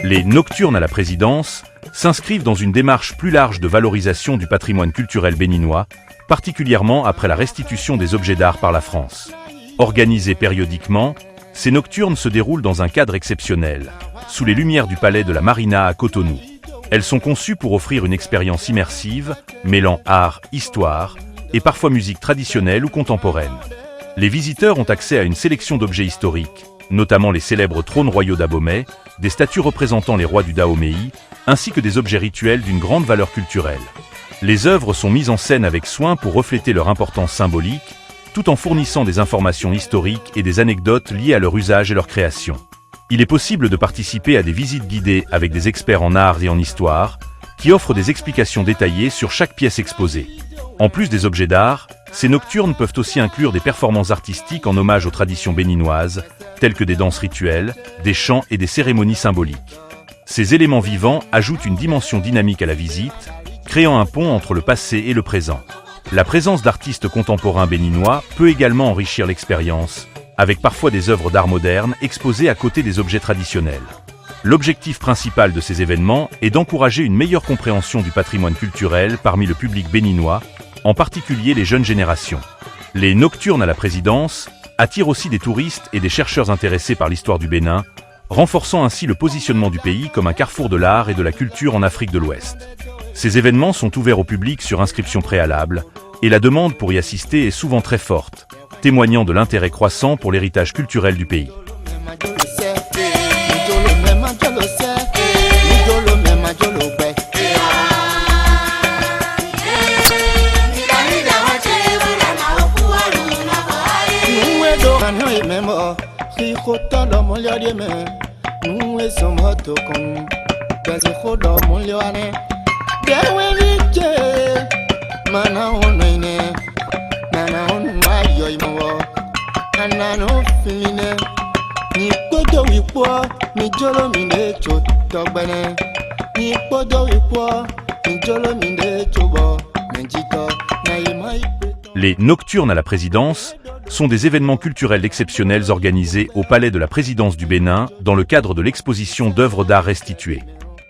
Les nocturnes à la présidence s'inscrivent dans une démarche plus large de valorisation du patrimoine culturel béninois, particulièrement après la restitution des objets d'art par la France. Organisées périodiquement, ces nocturnes se déroulent dans un cadre exceptionnel, sous les lumières du palais de la Marina à Cotonou. Elles sont conçues pour offrir une expérience immersive, mêlant art, histoire, et parfois musique traditionnelle ou contemporaine. Les visiteurs ont accès à une sélection d'objets historiques, notamment les célèbres trônes royaux d'Abomey, des statues représentant les rois du Dahomey, ainsi que des objets rituels d'une grande valeur culturelle. Les œuvres sont mises en scène avec soin pour refléter leur importance symbolique, tout en fournissant des informations historiques et des anecdotes liées à leur usage et leur création. Il est possible de participer à des visites guidées avec des experts en art et en histoire, qui offrent des explications détaillées sur chaque pièce exposée. En plus des objets d'art, ces nocturnes peuvent aussi inclure des performances artistiques en hommage aux traditions béninoises, telles que des danses rituelles, des chants et des cérémonies symboliques. Ces éléments vivants ajoutent une dimension dynamique à la visite, créant un pont entre le passé et le présent. La présence d'artistes contemporains béninois peut également enrichir l'expérience, avec parfois des œuvres d'art moderne exposées à côté des objets traditionnels. L'objectif principal de ces événements est d'encourager une meilleure compréhension du patrimoine culturel parmi le public béninois, en particulier les jeunes générations. Les nocturnes à la présidence attirent aussi des touristes et des chercheurs intéressés par l'histoire du Bénin, renforçant ainsi le positionnement du pays comme un carrefour de l'art et de la culture en Afrique de l'Ouest. Ces événements sont ouverts au public sur inscription préalable, et la demande pour y assister est souvent très forte, témoignant de l'intérêt croissant pour l'héritage culturel du pays. Les nocturnes à la présidence sont des événements culturels exceptionnels organisés au Palais de la Présidence du Bénin dans le cadre de l'exposition d'œuvres d'art restituées.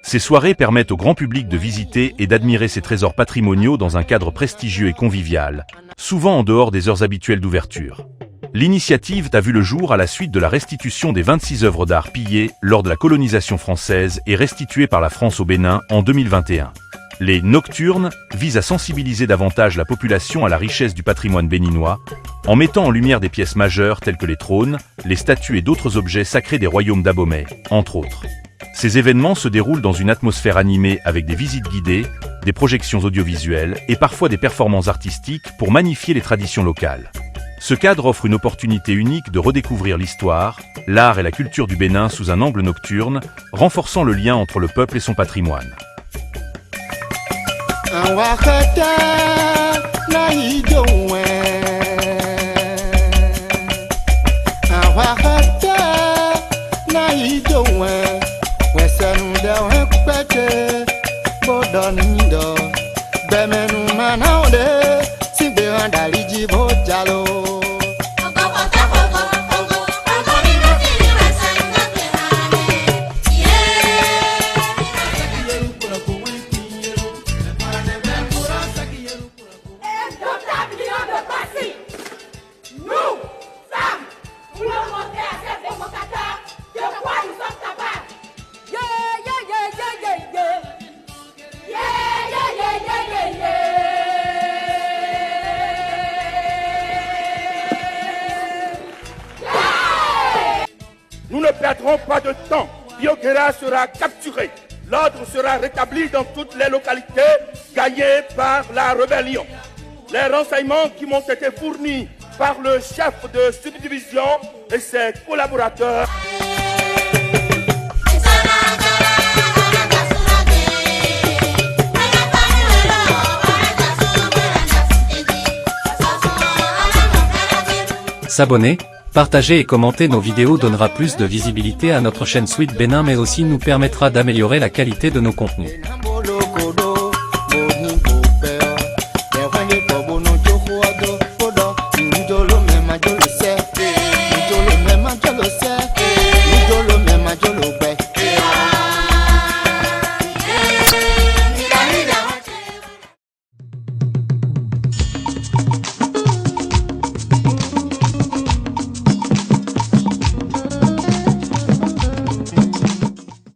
Ces soirées permettent au grand public de visiter et d'admirer ces trésors patrimoniaux dans un cadre prestigieux et convivial, souvent en dehors des heures habituelles d'ouverture. L'initiative a vu le jour à la suite de la restitution des 26 œuvres d'art pillées lors de la colonisation française et restituées par la France au Bénin en 2021. Les nocturnes visent à sensibiliser davantage la population à la richesse du patrimoine béninois, en mettant en lumière des pièces majeures telles que les trônes, les statues et d'autres objets sacrés des royaumes d'Abomey, entre autres. Ces événements se déroulent dans une atmosphère animée avec des visites guidées, des projections audiovisuelles et parfois des performances artistiques pour magnifier les traditions locales. Ce cadre offre une opportunité unique de redécouvrir l'histoire, l'art et la culture du Bénin sous un angle nocturne, renforçant le lien entre le peuple et son patrimoine. Nous ne perdrons pas de temps. Biokera sera capturé. L'ordre sera rétabli dans toutes les localités gagnées par la rébellion. Les renseignements qui m'ont été fournis par le chef de subdivision et ses collaborateurs. S'abonner, partager et commenter nos vidéos donnera plus de visibilité à notre chaîne Sweet Bénin mais aussi nous permettra d'améliorer la qualité de nos contenus.